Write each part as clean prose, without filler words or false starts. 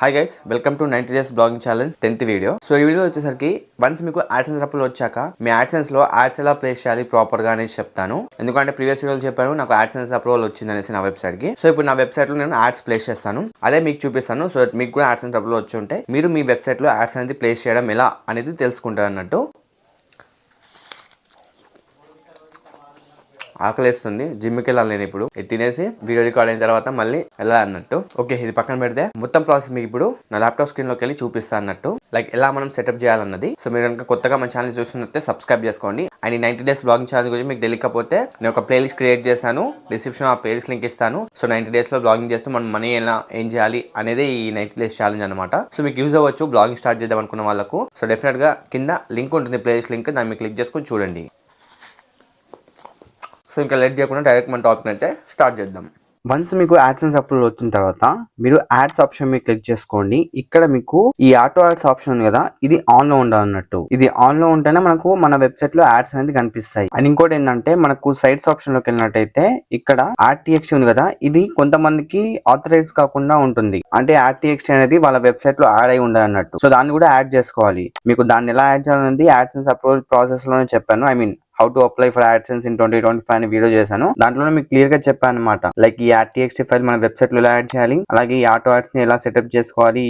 Hi guys, welcome to 90 days blogging challenge 10th video. So ఈ video వచ్చేసరికి once మీకు AdSense upload వచ్చాక మీ AdSense లో యాడ్స్ ఎలా ప్లేస్ చేయాలి ప్రాపర్ గా అనేసి చెప్తాను. ఎందుకంటే ప్రీవియస్ వీడియోలో చెప్పాను నాకు యాడ్సెన్స్ అప్లోడ్ వచ్చింది అనేసి నా వెబ్సైట్ కి. సో ఇప్పుడు నా వెబ్సైట్ లో నేను యాడ్స్ ప్లేస్ చేస్తాను, అదే మీకు చూపిస్తాను. సో మీకు కూడా యాడ్సెన్స్ అప్లోడ్ వచ్చి ఉంటే మీరు మీ వెబ్సైట్ లో యాడ్స్ అనేది ప్లేస్ చేయడం ఎలా అనేది తెలుసుకుంటారు అన్నట్టు. ఆకలిస్తుంది, జిమ్కి వెళ్ళాలి నేను ఇప్పుడు. ఇది తినేసి వీడియో రికార్డ్ అయిన తర్వాత మళ్ళీ వెళ్ళాలి అన్నట్టు. ఓకే, ఇది పక్కన పెడితే మొత్తం ప్రాసెస్ మీకు ఇప్పుడు నా ల్యాప్టాప్ స్క్రీన్ లోకి వెళ్ళి చూపిస్తాను అన్నట్టు, లైక్ ఎలా మనం సెటప్ చేయాలన్నది. సో మీరు కనుక కొత్తగా మన ఛానల్ చూస్తున్నట్టే సబ్స్క్రైబ్ చేసుకోండి. అండ్ ఈ 90 డేస్ బ్లాగింగ్ ఛానల్ గురించి మీకు తెలియకపోతే నేను ఒక ప్లేలిస్ట్ క్రియేట్ చేశాను, డిస్క్రిప్షన్ ఆ ప్లేలిస్ట్ లింక్ ఇస్తాను. సో 90 డేస్ లో బ్లాగింగ్ చేస్తూ మనం మనీ ఎలా ఏం చేయాలి అనేది ఈ 90 డేస్ ఛాలెంజ్ అనమాట. సో మీకు యూజ్ అవ్వచ్చు బ్లాగింగ్ స్టార్ట్ చేద్దాం అనుకున్న వాళ్ళకు. సో డెఫినెట్ గా కింద లింక్ ఉంటుంది, ప్లేలిస్ట్ లింక్, దాన్ని క్లిక్ చేసుకొని చూడండి. సో ఇంకా లేట్ చేయకుండా డైరెక్ట్ మన టాపిక్ అయితే స్టార్ట్ చేద్దాం. వన్స్ మీకు యాడ్సెన్స్ అప్లోడ్ వచ్చిన తర్వాత మీరు యాడ్స్ ఆప్షన్ మీద క్లిక్ చేసుకోండి. ఇక్కడ మీకు ఈ ఆటో యాడ్స్ ఆప్షన్ ఉంది కదా, ఇది ఆన్ లో ఉండాలన్నట్టు. ఇది ఆన్ లో ఉంటేనే మనకు మన వెబ్సైట్ లో యాడ్స్ అనేది కనిపిస్తాయి. అండ్ ఇంకోటి ఏంటంటే మనకు సైట్స్ ఆప్షన్ లోకి వెళ్ళినట్టయితే ఇక్కడ RTXT ఉంది కదా, ఇది కొంతమందికి ఆథరైజ్ కాకుండా ఉంటుంది. అంటే RTXT అనేది వాళ్ళ వెబ్సైట్ లో యాడ్ అయి ఉండాలి అన్నట్టు. సో దాన్ని కూడా యాడ్ చేసుకోవాలి. మీకు దాన్ని ఎలా యాడ్ చేయాలనేది యాడ్సెన్స్ అప్లోడ్ ప్రాసెస్ లోనే చెప్పాను. I mean how to apply for AdSense in 2025 అని వీడియో చేశాను. దాంట్లో మీకు క్లియర్ గా చెప్పాను అనమాట. లైక్ ఈ RTXT ఫైల్ మన వెబ్సైట్ లో ఎలా యాడ్ చేయాలి, అలాగే ఈ ఆటో యాడ్స్ ని ఎలా సెటప్ చేసుకోవాలి,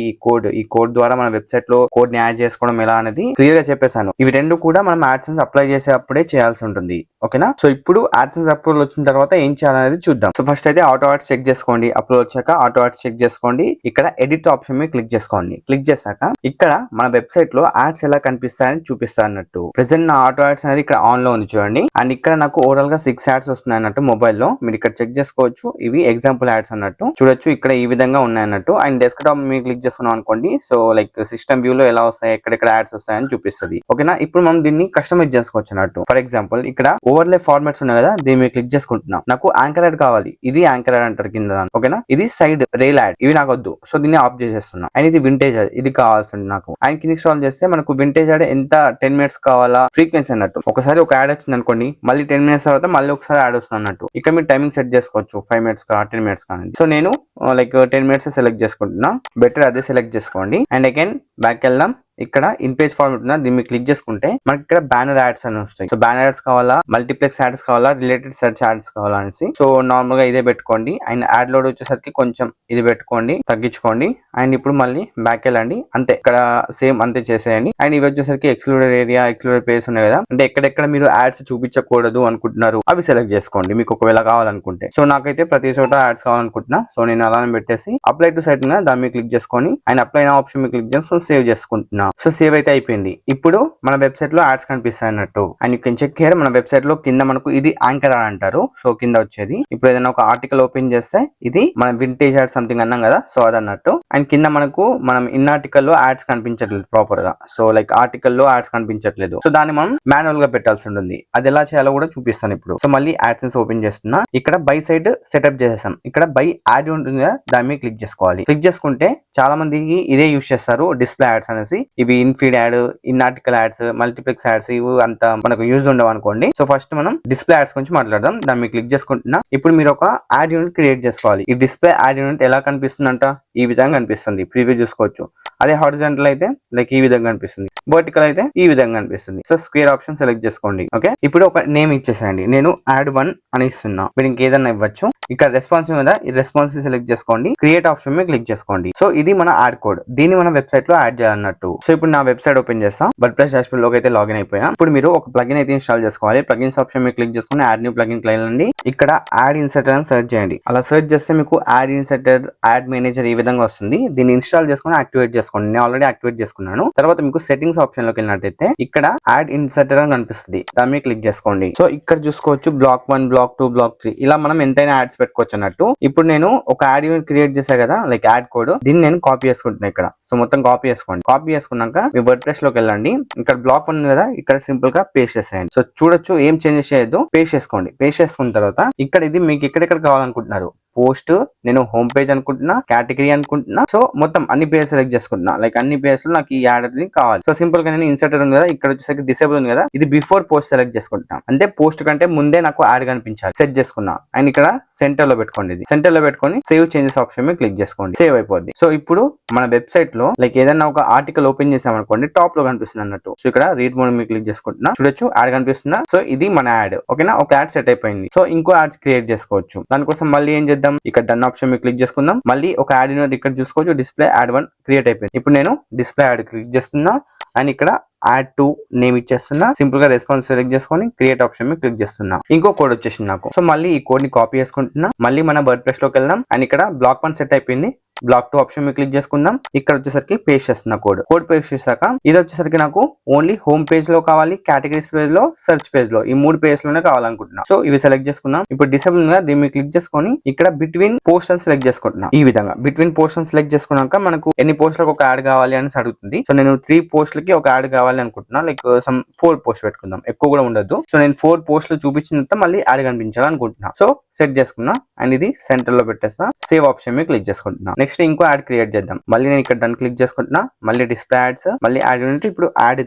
ఈ కోడ్ ద్వారా మన వెబ్సైట్ లో కోడ్ ని యాడ్ చేసుకోవడం ఎలా అనేది క్లియర్ గా చెప్పేశాను. ఇవి రెండు కూడా మనం యాడ్సెన్స్ అప్లై చేసేటప్పుడే చేయాల్సి ఉంటుంది. ఓకేనా? సో ఇప్పుడు యాడ్సెన్స్ అప్లోడ్ వచ్చిన తర్వాత ఏం చేయాలనేది చూద్దాం. సో ఫస్ట్ అయితే ఆటో యాడ్స్ చెక్ చేసుకోండి. అప్లోడ్ వచ్చాక ఆటో యాడ్స్ చెక్ చేసుకోండి. ఇక్కడ ఎడిట్ ఆప్షన్ మీద క్లిక్ చేసుకోండి. క్లిక్ చేశాక ఇక్కడ మన వెబ్సైట్ లో యాడ్స్ ఎలా కనిపిస్తాయని చూపిస్తా అన్నట్టు. ప్రెసెంట్ నా ఆటో యాడ్స్ అనేది ఇక్కడ ఆన్ లో ఉంది చూడండి. అండ్ ఇక్కడ నాకు ఓవరాల్ గా 6 యాడ్స్ వస్తున్నాయి అన్నట్టు మొబైల్లో. మీరు ఇక్కడ చెక్ చేసుకోవచ్చు. ఇవి ఎగ్జాంపుల్ యాడ్స్ అన్నట్టు చూడొచ్చు. ఇక్కడ ఈ విధంగా ఉన్నాయి అన్నట్టు. అండ్ డెస్క్టాప్ మీరు క్లిక్ చేసుకున్నాం అనుకోండి, సో లైక్ సిస్టమ్ వ్యూ లో ఎలా వస్తాయి, ఎక్కడెక్కడ యాడ్స్ వస్తాయని చూపిస్తుంది. ఓకేనా? ఇప్పుడు మనం దీన్ని కస్టమైజ్ చేసుకోవచ్చు అన్నట్టు. ఫర్ ఎగ్జాంపుల్ ఇక్కడ ఓవర్లే ఫార్మాట్స్ ఉన్నాయి కదా, దీన్ని మీరు క్లిక్ చేసుకుంటున్నాం. నాకు యాంకర్ యాడ్ కావాలి, ఇది యాంకర్ యాడ్ అంటారు కింద. ఓకేనా? ఇది సైడ్ రైల్ యాడ్, ఇవి నాకు వద్దు. సో దీన్ని ఆఫ్ చేసేస్తున్నా. అండ్ ఇది వింటేజ్ యాడ్, ఇది కావాల్సింది నాకు. అండ్ కింద స్క్రాల్ చేస్తే మనకు వింటేజ్ యాడ్ ఎంత 10 మినిట్స్ కావాలా ఫ్రీక్వెన్సీ అన్నట్టు. ఒకసారి ఒక యాడ్ వచ్చింది అనుకోండి, మళ్ళీ 10 మినిట్స్ తర్వాత మళ్ళీ ఒకసారి యాడ్ వస్తుంది అన్నట్టు. ఇక్కడ మీరు టైమింగ్ సెట్ చేసుకోవచ్చు, 5 మినిట్స్ కా 10 మినిట్స్ కానీ. సో నేను లైక్ 10 మినిట్స్ సెలెక్ట్ చేసుకుంటున్నా. బెటర్ అదే సెలెక్ట్ చేసుకోండి. అండ్ అగైన్ బ్యాక్ వెళ్దాం. ఇక్కడ ఇన్ పేజ్ ఫార్మ్ ఉంటుంది, దీన్ని క్లిక్ చేసుకుంటే మనకి ఇక్కడ బ్యానర్ యాడ్స్ అని వస్తాయి. సో బ్యానర్ యాడ్స్ కావాలా, మల్టీప్లెక్స్ యాడ్స్ కావాలా, రిలేటెడ్ సెర్చ్ యాడ్స్ కావాలా అనేసి. సో నార్మల్ గా ఇదే పెట్టుకోండి. అండ్ యాడ్ లోడ్ వచ్చేసరికి కొంచెం ఇది పెట్టుకోండి, తగ్గించుకోండి. అండ్ ఇప్పుడు మళ్ళీ బ్యాక్ వెళ్ళండి. అంతే, ఇక్కడ సేమ్ అంతే చేసేయండి. అండ్ ఇవి వచ్చేసరికి ఎక్స్క్లూడెడ్ ఏరియా, ఎక్స్క్లూడెడ్ ప్లేస్ ఉన్నాయి కదా, అంటే ఎక్కడెక్కడ మీరు యాడ్స్ చూపించకూడదు అనుకుంటున్నారు అవి సెలెక్ట్ చేసుకోండి మీకు ఒకవేళ కావాలనుకుంటే. సో నాకైతే ప్రతి చోట యాడ్స్ కావాలనుకుంటున్నా. సో నేను అలానే పెట్టేసి అప్లై టు సైట్ ఉన్న దాని మీద క్లిక్ చేసుకొని అండ్ అప్లై నా ఆప్షన్ మీద క్లిక్ చేసి సేవ్ చేసుకుంటున్నా. సో సేవ్ అయితే అయిపోయింది. ఇప్పుడు మన వెబ్సైట్ లో యాడ్స్ కనిపిస్తాయి అన్నట్టు. And you can check here. మన వెబ్సైట్ లో కింద మనకు ఇది యాంకర్ యాడ్ అంటారు. సో కింద వచ్చేది ఇప్పుడు ఏదైనా ఒక ఆర్టికల్ ఓపెన్ చేస్తే ఇది మన వింటేజ్ యాడ్ సంథింగ్ అన్నాం కదా, సో అదన్నట్టు. అండ్ కింద మనకు మనం ఇన్ ఆర్టికల్ లో యాడ్స్ కనిపించట్లేదు ప్రాపర్ గా. సో లైక్ ఆర్టికల్ లో యాడ్స్ కనిపించట్లేదు. సో దాన్ని మనం మాన్యువల్ గా పెట్టాల్సి ఉంటుంది. అది ఎలా చేయాలో కూడా చూపిస్తాను ఇప్పుడు. సో మళ్ళీ యాడ్సెన్స్ ఓపెన్ చేస్తున్నా. ఇక్కడ బై సైడ్ సెటప్ చేసేసాం. ఇక్కడ బై యాడ్ ఉంటుంది కదా, దాని మీద క్లిక్ చేసుకోవాలి. క్లిక్ చేసుకుంటే చాలా మందికి ఇదే యూజ్ చేస్తారు, డిస్ప్లే యాడ్స్ అనేసి. ఇవి in feed add, in article ads, multiplex ads, ఇవి అంత మనకు యూజ్ ఉండవు అనుకోండి. సో ఫస్ట్ మనం డిస్ప్లే యాడ్స్ గురించి మాట్లాడదాం. దాన్ని మీరు క్లిక్ చేసుకుంటున్నా. ఇప్పుడు మీరు ఒక యాడ్ యూనిట్ క్రియేట్ చేసుకోవాలి. ఈ డిస్ప్లే యాడ్ యూనిట్ ఎలా కనిపిస్తుందంట, ఈ విధంగా కనిపిస్తుంది. ప్రీవ్యూ చూసుకోవచ్చు. అదే హారిజాంటల్ అయితే లైక్ ఈ విధంగా కనిపిస్తుంది, వర్టికల్ అయితే ఈ విధంగా కనిపిస్తుంది. సో స్క్వేర్ ఆప్షన్ సెలెక్ట్ చేసుకోండి. ఓకే, ఇప్పుడు ఒక నేమ్ ఇచ్చేసేయండి. నేను యాడ్ 1 అని ఇస్తున్నా. మీరు ఇంకేదన్నా ఇవ్వచ్చు. ఇక్కడ రెస్పాన్సివ్ కదా, ఈ రెస్పాన్సివ్ సెలెక్ట్ చేసుకోండి. క్రియేట్ ఆప్షన్ మీద క్లిక్ చేసుకోండి. సో ఇది మన యాడ్ కోడ్, దీన్ని మన వెబ్సైట్ లో యాడ్ చేయాలన్నట్టు. సో ఇప్పుడు నా వెబ్సైట్ ఓపెన్ చేస్తాం. వర్డ్ప్రెస్ డాష్బోర్డ్ లోకి అయితే లాగిన్ అయిపోయా. ఇప్పుడు మీరు ఒక ప్లగిన్ అయితే ఇన్స్టాల్ చేసుకోవాలి. ప్లగిన్స్ ఆప్షన్ మీద క్లిక్ చేసుకుని యాడ్ న్యూ ప్లగిన్ వెళ్ళండి. ఇక్కడ యాడ్ ఇన్సర్టర్ అని సెర్చ్ చేయండి. అలా సెర్చ్ చేస్తే మీకు యాడ్ ఇన్సర్టర్, యాడ్ మేనేజర్ ఈ విధంగా వస్తుంది. దీన్ని ఇన్స్టాల్ చేసుకుని యాక్టివేట్ చేసుకోండి. నేను ఆల్రెడీ యాక్టివేట్ చేసుకున్నాను. తర్వాత మీకు సెట్టింగ్స్ ఆప్షన్ లోకి వెళ్ళినట్టయితే ఇక్కడ యాడ్ ఇన్సర్టర్ అని కనిపిస్తుంది, దాని మీద క్లిక్ చేసుకోండి. సో ఇక్కడ చూసుకోవచ్చు బ్లాక్ 1, బ్లాక్ 2, బ్లాక్ 3 ఇలా మనం ఎంతైనా యాడ్స్ పెట్టుకోవచ్చు అన్నట్టు. ఇప్పుడు నేను ఒక యాడ్ యూనిట్ క్రియేట్ చేశా కదా, లైక్ యాడ్ కోడ్, దీన్ని నేను కాపీ చేసుకుంటున్నా ఇక్కడ. సో మొత్తం కాపీ చేసుకోండి. కాపీ చేసుకున్నాక మీ వర్డ్ప్రెస్ లోకి వెళ్ళండి. ఇక్కడ బ్లాక్ 1 కదా, ఇక్కడ సింపుల్ గా పేస్ట్ చేసేయండి. సో చూడొచ్చు, ఏం చేంజెస్ చేయొద్దు, పేస్ట్ చేసుకోండి. పేస్ట్ చేసుకున్న తర్వాత ఇక్కడ ఇది మీకు ఎక్కడెక్కడ కావాలనుకుంటున్నారు పోస్ట్, నేను హోమ్ పేజ్ అనుకుంటున్నా, కేటగిరీ అనుకుంటున్నా. సో మొత్తం అన్ని పేజ్ సెలెక్ట్ చేసుకుంటున్నా. లైక్ అన్ని పేజ్ లో నాకు ఈ యాడ్ అనేది కావాలి. సో సింపుల్ గా నేను ఇన్సర్టర్ ఉంది కదా, ఇక్కడ వచ్చేసరికి డిసేబుల్ ఉంది కదా, ఇది బిఫోర్ పోస్ట్ సెలెక్ట్ చేసుకుంటున్నా. అంటే పోస్ట్ కంటే ముందే నాకు యాడ్ కనిపించాలి. సెట్ చేసుకున్నా అండ్ ఇక్కడ సెంటర్ లో పెట్టుకోండి. ఇది సెంటర్ లో పెట్టుకొని సేవ్ చేంజెస్ ఆప్షన్ మీద క్లిక్ చేసుకోండి. సేవ్ అయిపోద్ది. సో ఇప్పుడు మన వెబ్సైట్ లో లైక్ ఏదైనా ఒక ఆర్టికల్ ఓపెన్ చేసాం అనుకోండి, టాప్ లో కనిపిస్తుంది అన్నట్టు. సో ఇక్కడ రీడ్ మోడ్ మీద క్లిక్ చేసుకుంటున్నా. చూడొచ్చు యాడ్ కనిపిస్తుందా. సో ఇది మన యాడ్. ఓకేనా, ఒక యాడ్ సెట్ అయిపోయింది. సో ఇంకో యాడ్స్ క్రియేట్ చేసుకోవచ్చు. దానికోసం మళ్ళీ ఏం చేద్దాం, ఇక్కడ డన్ ఆప్షన్ మీద క్లిక్ చేసుకుందాం. మళ్ళీ ఒక యాడ్ ఇక్కడ చూసుకోవచ్చు, డిస్ప్లే యాడ్ 1 క్రియేట్ అయిపోయింది. ఇప్పుడు నేను డిస్ప్లే యాడ్ క్లిక్ చేస్తున్నా అండ్ ఇక్కడ యాడ్ టు నేమ్ ఇచ్చేస్తున్నా. సింపుల్ గా రెస్పాన్స్ సెలెక్ట్ చేసుకొని క్రియేట్ ఆప్షన్ మీద క్లిక్ చేస్తున్నా. ఇంకో కోడ్ వచ్చేసింది నాకు. సో మళ్ళీ ఈ కోడ్ ని కాపీ చేసుకుంటున్నా. మళ్ళీ మన వర్డ్ ప్రెస్ లోకి వెళ్దాం అండ్ ఇక్కడ బ్లాక్ 1 సెట్ అయిపోయింది. బ్లాక్ 2 ఆప్షన్ మీద క్లిక్ చేసుకుందాం. ఇక్కడ వచ్చేసరికి పేస్ట్ చేస్తున్నా కోడ్ పేస్ట్ చేశాక ఇది వచ్చేసరికి నాకు ఓన్లీ హోమ్ పేజ్ లో కావాలి, కేటగిరీస్ పేజ్ లో, సెర్చ్ పేజ్ లో, ఈ 3 పేజ్ లోనే కావాలనుకుంటున్నా. సో ఇవి సెలెక్ట్ చేసుకున్నాం. ఇప్పుడు డిసేబుల్ గా దీన్ని క్లిక్ చేసుకొని ఇక్కడ బిట్వీన్ పోస్ట్ అని సెలెక్ట్ చేసుకుంటున్నా. ఈ విధంగా బిట్వీన్ పోస్ట్ అని సెలెక్ట్ చేసుకున్నాక మనకు ఎన్ని పోస్టులకు ఒక యాడ్ కావాలి అని అడుగుతుంది. సో నేను 3 పోస్టులకి ఒక యాడ్ కావాలి అనుకుంటున్నా. లైక్ సమ్ 4 పోస్ట్ పెట్టుకుందాం, ఎక్కువ కూడా ఉండదు. సో నేను 4 పోస్టులు చూపించిన మళ్ళీ యాడ్ కనిపించాలనుకుంటున్నా. సో సెట్ చేసుకున్నా అండ్ ఇది సెంటర్ లో పెట్టేస్తా. సేవ్ ఆప్షన్ మీద క్లిక్ చేసుకుంటున్నా. నెక్స్ట్ ఇంకో యాడ్ క్రియేట్ చేద్దాం. మళ్ళీ నేను ఇక్కడ డన్ క్లిక్ చేసుకుంటున్నా. మళ్ళీ డిస్ప్లే యాడ్స్, మళ్ళీ యాడ్ యూనిట్, ఇప్పుడు యాడ్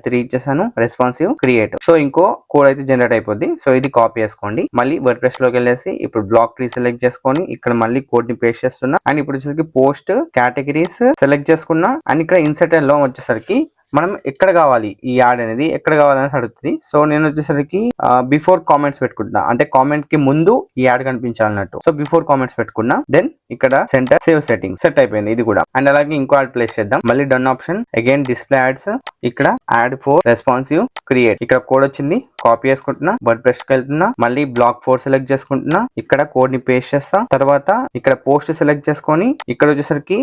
3 ఇచ్చేసాను. Responsive create. సో ఇంకో కోడ్ అయితే జనరేట్ అయిపోద్ది. సో ఇది కాపీ చేసుకోండి. మళ్ళీ వర్డ్ ప్రెస్ లోకి వెళ్ళేసి ఇప్పుడు బ్లాక్ 3 సెలెక్ట్ చేసుకొని ఇక్కడ మళ్ళీ కోడ్ ని పేస్ట్ చేస్తున్నా అండ్ ఇప్పుడు వచ్చేసరికి పోస్ట్, కేటగిరీస్ సెలెక్ట్ చేసుకున్నా అండ్ ఇక్కడ ఇన్సర్టర్ లో వచ్చేసరికి మనం ఎక్కడ కావాలి ఈ యాడ్ అనేది ఎక్కడ కావాలని అడుగుతుంది. సో నేను వచ్చేసరికి బిఫోర్ కామెంట్స్ పెట్టుకుంటున్నా. అంటే కామెంట్ కి ముందు ఈ యాడ్ కనిపించాలన్నట్టు. సో బిఫోర్ కామెంట్స్ పెట్టుకున్నా. దెన్ ఇక్కడ సెంటర్ సేవ్ సెట్టింగ్ సెట్ అయిపోయింది ఇది కూడా. అండ్ అలాగే ఇంకో యాడ్ ప్లేస్ చేద్దాం. మళ్ళీ done option, again display ads, ఇక్కడ యాడ్ 4 రెస్పాన్సివ్ క్రియేట్. ఇక్కడ కోడ్ వచ్చింది, కాపీ చేసుకుంటున్నా. వర్డ్ ప్రెస్ కి వెళ్తున్నా. మళ్ళీ బ్లాక్ 4 సెలెక్ట్ చేసుకుంటున్నా. ఇక్కడ కోడ్ ని పేస్ట్ చేస్తా. తర్వాత ఇక్కడ పోస్ట్ సెలెక్ట్ చేసుకొని ఇక్కడ వచ్చేసరికి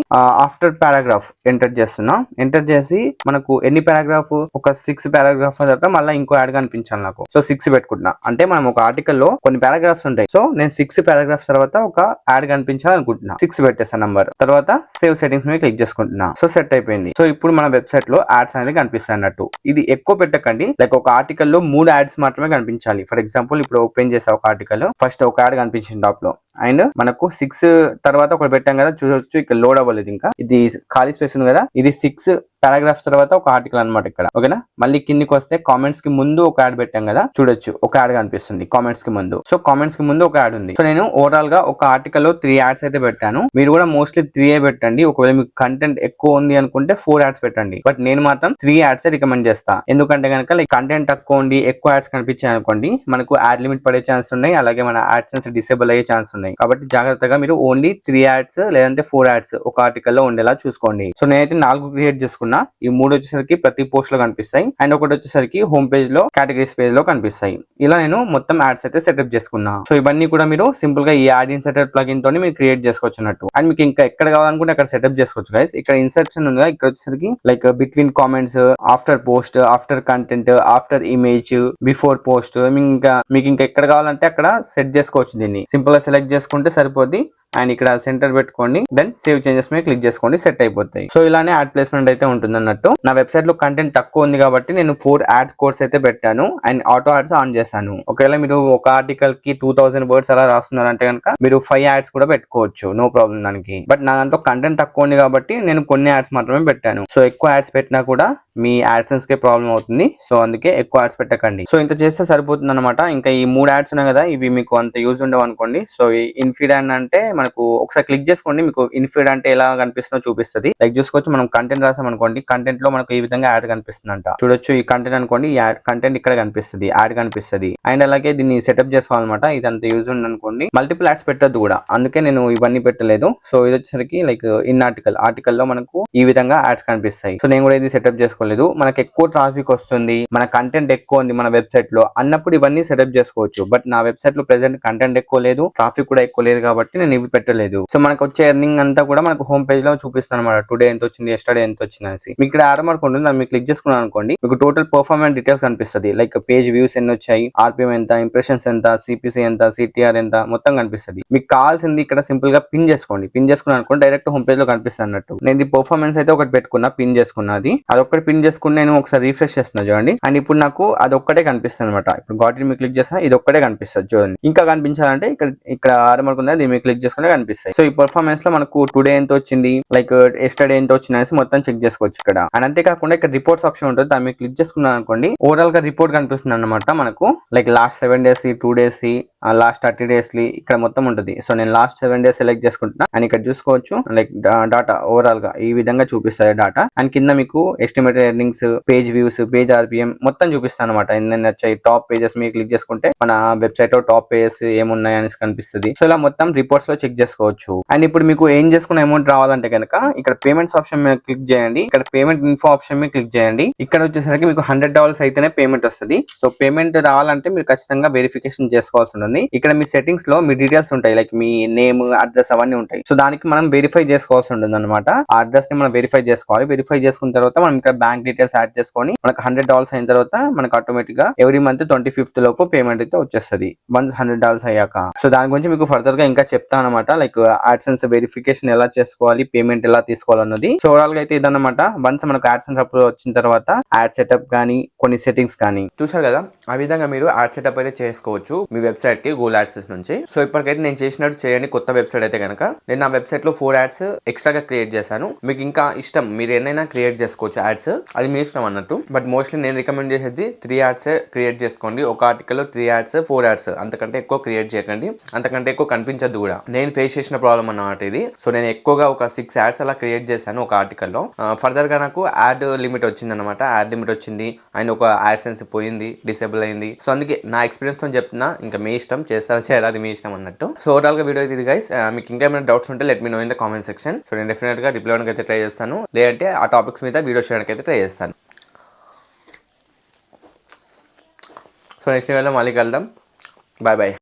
ఆఫ్టర్ పారాగ్రాఫ్ ఎంటర్ చేస్తున్నా. ఎంటర్ చేసి మనకు ఎన్ని పారాగ్రాఫ్, ఒక 6 పారాగ్రాఫ్ తర్వాత మళ్ళీ ఇంకో యాడ్ కనిపించాలి నాకు. సో 6 పెట్టుకుంటున్నా. అంటే మనం ఒక ఆర్టికల్ లో కొన్ని పారాగ్రాఫ్స్ ఉంటాయి. సో నేను 6 పారాగ్రాఫ్స్ తర్వాత ఒక యాడ్ కనిపించాలనుకుంటున్నా. 6 పెట్టేస్తాను నంబర్. తర్వాత సేవ్ సెట్టింగ్స్ మీద క్లిక్ చేసుకుంటున్నా. సో సెట్ అయిపోయింది. సో ఇప్పుడు మన వెబ్సైట్ లో యాడ్స్ అనేది కనిపిస్తాయి అన్నట్టు. ఇది ఎక్కువ పెట్టకండి. లైక్ ఒక ఆర్టికల్ లో 3 యాడ్స్ మాత్రమే కనిపించాలి. ఫర్ ఎగ్జాంపుల్ ఇప్పుడు ఓపెన్ చేసా ఒక ఆర్టికల్, ఫస్ట్ ఒక యాడ్ కనిపించింది టాప్ లో అండ్ మనకు 6 తర్వాత ఒకటి పెట్టాం కదా, చూడొచ్చు ఇక్కడ లోడ్ అవ్వలేదు. ఇంకా ఇది ఖాళీ స్పేస్ ఉంది కదా, ఇది 6 పారాగ్రాఫ్స్ తర్వాత ఒక ఆర్టికల్ అనమాట ఇక్కడ. ఓకేనా, మళ్ళీ కిందికి వస్తే కామెంట్స్ కి ముందు ఒక యాడ్ పెట్టాం కదా, చూడొచ్చు ఒక యాడ్ కనిపిస్తుంది కామెంట్స్ కి ముందు. సో కామెంట్స్ కి ముందు ఒక యాడ్ ఉంది. సో నేను ఓవరాల్ గా ఒక ఆర్టికల్ లో 3 యాడ్స్ అయితే పెట్టాను. మీరు కూడా మోస్ట్లీ 3 పెట్టండి. ఒకవేళ మీకు కంటెంట్ ఎక్కువ ఉంది అనుకుంటే 4 యాడ్స్ పెట్టండి. బట్ నేను మాత్రం 3 యాడ్స్ రికమెండ్ చేస్తా. ఎందుకంటే కనుక లైక్ కంటెంట్ తక్కువ ఉండి ఎక్కువ యాడ్స్ కనిపించాయి అనుకోండి, మనకు యాడ్ లిమిట్ పడే ఛాన్స్ ఉన్నాయి. అలాగే మన యాడ్సెన్స్ డిసేబుల్ అయ్యే ఛాన్స్ ఉన్నాయి. కాబట్టి జాగ్రత్తగా మీరు ఓన్లీ 3 యాడ్స్ లేదంటే 4 యాడ్స్ ఒక ఆర్టికల్ లో ఉండేలా చూసుకోండి. సో నేనైతే 4 క్రియేట్ చేసుకున్నా. ఈ 3 వచ్చేసరికి ప్రతి పోస్ట్ లో కనిపిస్తాయి అండ్ ఒకటి వచ్చేసరికి హోమ్ పేజ్ లో, కేటగిరీస్ పేజ్ లో కనిపిస్తాయి. ఇలా నేను మొత్తం యాడ్స్ అయితే సెటప్ చేసుకున్నా. సో ఇవన్నీ కూడా మీరు సింపుల్ గా ఈ యాడ్ ఇన్సర్టర్ ప్లగిన్ తోని మీరు క్రియేట్ చేసుకోవచ్చు అన్నట్టు. అండ్ మీకు ఇంకా ఎక్కడ కావాలనుకుంటే అక్కడ సెటప్ చేసుకోవచ్చు గైస్. ఇక్కడ ఇన్సర్షన్ ఉంది, ఇక్కడ వచ్చేసరికి like between comments, after post, after content, after image, before post, మీకు ఇంకా ఎక్కడ కావాలంటే అక్కడ సెట్ చేసుకోవచ్చు. దీన్ని సింపుల్ గా సెలెక్ట్ చేసుకుంటే సరిపోద్ది. అండ్ ఇక్కడ సెంటర్ పెట్టుకోండి. దెన్ సేవ్ చేంజెస్ మీద క్లిక్ చేసుకోండి, సెట్ అయిపోతాయి. సో ఇలానే యాడ్ ప్లేస్మెంట్ అయితే ఉంటుంది అన్నట్టు. నా వెబ్సైట్ లో కంటెంట్ తక్కువ ఉంది కాబట్టి నేను 4 యాడ్స్ కోడ్స్ అయితే పెట్టాను అండ్ ఆటో యాడ్స్ ఆన్ చేశాను. ఒకవేళ మీరు ఒక ఆర్టికల్ కి 2000 వర్డ్స్ అలా రాస్తున్నారంటే కనుక మీరు 5 యాడ్స్ కూడా పెట్టుకోవచ్చు, నో ప్రాబ్లం దానికి. బట్ నా దాంట్లో కంటెంట్ తక్కువ ఉంది కాబట్టి నేను కొన్ని యాడ్స్ మాత్రమే పెట్టాను. సో ఎక్కువ యాడ్స్ పెట్టినా కూడా మీ యాడ్సెన్స్ కే ప్రాబ్లం అవుతుంది. సో అందుకే ఎక్కువ యాడ్స్ పెట్టకండి. సో ఇంత చేస్తే సరిపోతుంది అనమాట. ఇంకా ఈ 3 యాడ్స్ ఉన్నాయి కదా, ఇవి మీకు అంత యూజ్ ఉండవు అనుకోండి. సో ఈ ఇన్ఫీడ్ అంటే మనకు ఒకసారి క్లిక్ చేసుకోండి, మీకు ఇన్ఫీడ్ అంటే ఎలా కనిపిస్తుందో చూపిస్తుంది. లైక్ చూసుకోవచ్చు, మనం కంటెంట్ రాసాం అనుకోండి, కంటెంట్ లో మనకు ఈ విధంగా యాడ్ కనిపిస్తుంది అంట. చూడొచ్చు ఈ కంటెంట్ అనుకోండి, ఈ కంటెంట్ ఇక్కడ కనిపిస్తుంది, యాడ్ కనిపిస్తుంది. అండ్ అలాగే దీన్ని సెటప్ చేసుకోవాలన్నమాట. ఇది అంత యూజ్ ఉంది అనుకోండి. మల్టిపుల్ యాడ్స్ పెట్టద్దు కూడా, అందుకే నేను ఇవన్నీ పెట్టలేదు. సో ఇది వచ్చేసరికి లైక్ ఇన్ ఆర్టికల్ లో మనకు ఈ విధంగా యాడ్స్ కనిపిస్తాయి. సో నేను కూడా ఇది సెటప్ చేసుకోలేదు. మనకు ఎక్కువ ట్రాఫిక్ వస్తుంది, మన కంటెంట్ ఎక్కువ ఉంది మన వెబ్సైట్ లో అన్నప్పుడు ఇవన్నీ సెటప్ చేసుకోవచ్చు. బట్ నా వెబ్సైట్ లో ప్రెసెంట్ కంటెంట్ ఎక్కువ లేదు, ట్రాఫిక్ కూడా ఎక్కువ లేదు కాబట్టి నేను మీకు పెట్టలేదు. సో మనకు వచ్చే ఎర్నింగ్ అంతా కూడా మనకు హోమ్ పేజ్ లో చూపిస్తాను అనమాట. టుడే ఎంత వచ్చింది, ఎస్టర్డే ఎంత వచ్చింది అనేసి. మీకు ఇక్కడ యారో మార్క్ ఉంటుంది, దాన్ని మీరు క్లిక్ చేసుకున్నాను అనుకోండి, మీకు టోటల్ పర్ఫార్మెన్స్ డీటెయిల్స్ కనిపిస్తుంది. లైక్ పేజ్ వ్యూస్ ఎన్ని వచ్చాయి, ఆర్పిఎం ఎంత, ఇంప్రెషన్స్ ఎంత, సిపిసి ఎంత, సిటిఆర్ ఎంత, మొత్తం కనిపిస్తుంది. మీకు కావాల్సింది ఇక్కడ సింపుల్ గా పిన్ చేసుకోండి. పిన్ చేసుకున్నాను అనుకోండి డైరెక్ట్ హోమ్ పేజ్ లో కనిపిస్తుంది అన్నట్టు. నేను ఈ పర్ఫార్మెన్స్ అయితే ఒకటి పెట్టుకున్నా, పిన్ చేసుకున్నది. అదొక్కటి పిన్ చేసుకుని నేను ఒకసారి రిఫ్రెష్ చేస్తున్నా చూడండి. అండ్ ఇప్పుడు నాకు అదొక్కటే కనిపిస్తుంది అనమాట. ఇప్పుడు గాట్ ఇట్ మీ క్లిక్ చేస్తా, ఇది ఒక్కటే కనిపిస్తుంది చూడండి. ఇంకా కనిపించాలంటే ఇక్కడ ఆరో మార్క్ ఉంది, దీన్ని క్లిక్ చేసుకుంటే కనిపిస్తాయి. సో ఈ పర్ఫార్మెన్స్ లో మనకు టుడే ఎంత వచ్చింది, లైక్ ఎస్టర్డే ఎంత వచ్చింది అనేసి మొత్తం చెక్ చేసుకోవచ్చు ఇక్కడ. అండ్ అంతేకాకుండా ఇక్కడ రిపోర్ట్స్ ఆప్షన్ ఉంటుంది, దాన్ని క్లిక్ చేసుకున్నాను అనుకోండి ఓవరాల్ గా రిపోర్ట్ కనిపిస్తుంది అనమాట మనకు. Like last 7 days, 2 days, last 30 days ఇక్కడ మొత్తం ఉంటుంది. సో నేను లాస్ట్ 7 days సెలెక్ట్ చేసుకుంటున్నా అండ్ ఇక్కడ చూసుకోవచ్చు లైక్ డాటా ఓవరాల్ గా ఈ విధంగా చూపిస్తాయి డాటా. అండ్ కింద మీకు estimated earnings, page views, page RPM మొత్తం చూపిస్తాను అనమాట. ఎన్ని వచ్చాయి టాప్ పేజెస్ మీరు క్లిక్ చేసుకుంటే మన వెబ్సైట్ లో టాప్ పేజెస్ ఏమున్నాయి అనేసి కనిపిస్తుంది. సో ఇలా మొత్తం రిపోర్ట్స్ లో చెక్ చేసుకోవచ్చు. అండ్ ఇప్పుడు మీకు ఏం చేసుకున్న అమౌంట్ రావాలంటే కనుక ఇక్కడ పేమెంట్స్ ఆప్షన్ మీద క్లిక్ చేయండి. ఇక్కడ పేమెంట్ ఇన్ఫో ఆప్షన్ మీద క్లిక్ చేయండి. ఇక్కడ వచ్చేసరికి మీకు $100 అయితేనే పేమెంట్ వస్తుంది. సో పేమెంట్ రావాలంటే మీరు ఖచ్చితంగా వెరిఫికేషన్ చేసుకోవాల్సి ఉంటుంది. ఇక్కడ మీ సెట్టింగ్స్ లో మీ డీటెయిల్స్ ఉంటాయి, లైక్ మీ నేమ్, అడ్రస్ అవన్నీ ఉంటాయి. సో దానికి మనం వెరిఫై చేసుకోవాల్సి ఉంటుంది అనమాట. ఆ అడ్రస్ ని మనం వెరిఫై చేసుకోవాలి. వెరిఫై చేసుకున్న తర్వాత మనం ఇక్కడ బ్యాంక్ డీటెయిల్స్ యాడ్ చేసుకొని మనకు $100 అయిన తర్వాత మనకు ఆటోమేటిక్ గా ఎవ్రీ మంత్ 25th లోపు పేమెంట్ అయితే వచ్చేస్తుంది వన్స్ $100 అయ్యాక. సో దాని గురించి మీకు ఫర్దర్ గా ఇంకా చెప్తాను అనమాట. లైక్ యాడ్సెన్స్ వెరిఫికేషన్ ఎలా చేసుకోవాలి, పేమెంట్ ఎలా తీసుకోవాలన్నది. సో ఓవరాల్ గా అయితే ఇదన్నమాట. వన్స్ మనకు యాడ్సెన్స్ అప్రూవ్ వచ్చిన తర్వాత యాడ్ సెటప్ కానీ కొన్ని సెట్టింగ్స్ కానీ చూసారు కదా, ఆ విధంగా మీరు యాడ్ సెటప్ అయితే చేసుకోవచ్చు మీ వెబ్సైట్ కి గూగుల్ యాడ్సెన్స్ నుంచి. సో ఇప్పటికైతే నేను చేసినట్టు చేయండి. కొత్త వెబ్సైట్ అయితే కనుక నేను నా వెబ్సైట్ లో 4 యాడ్స్ ఎక్స్ట్రాగా క్రియేట్ చేశాను. మీకు ఇంకా ఇష్టం మీరు ఎన్నైనా క్రియేట్ చేసుకోవచ్చు యాడ్స్, అది మీ ఇష్టం అన్నట్టు. బట్ మోస్ట్లీ నేను రికమెండ్ చేసేది 3 యాడ్స్ క్రియేట్ చేసుకోండి. ఒక ఆర్టికల్ లో 3 యాడ్స్, 4 యాడ్స్, అంతకంటే ఎక్కువ క్రియేట్ చేయకండి. అంతకంటే ఎక్కువ కనిపించద్దు కూడా. నేను ఫేస్ చేసిన ప్రాబ్లం అన్నమాట ఇది. సో నేను ఎక్కువగా ఒక 6 యాడ్స్ అలా క్రియేట్ చేశాను ఒక ఆర్టికల్ లో. ఫర్దర్ గా నాకు యాడ్ లిమిట్ వచ్చింది అనమాట. యాడ్ లిమిట్ వచ్చింది అండ్ ఒక యాడ్సెన్స్ పోయింది, డిసేబుల్ అయింది. సో అందుకే నా ఎక్స్పీరియన్స్ తో చెప్తున్నా, ఇంకా మీ ఇష్టం, చేస్తారా చేయరా అది మీ ఇష్టం అన్నట్టు. సో ఓవరాల్ గా వీడియో ఇది గైస్. మీకు ఇంకా ఏమైనా డౌట్స్ ఉంటే let me know in the comment section. So నేను డెఫినెట్ గా రిప్లై అవడానికి అయితే ట్రై చేస్తాను, లేదంటే ఆ టాపిక్స్ మీద వీడియో చేయడానికి అయితే ట్రై చేస్తాను. సో నెక్స్ట్ వీడియోలో మళ్ళీ కలుద్దాం. Bye bye.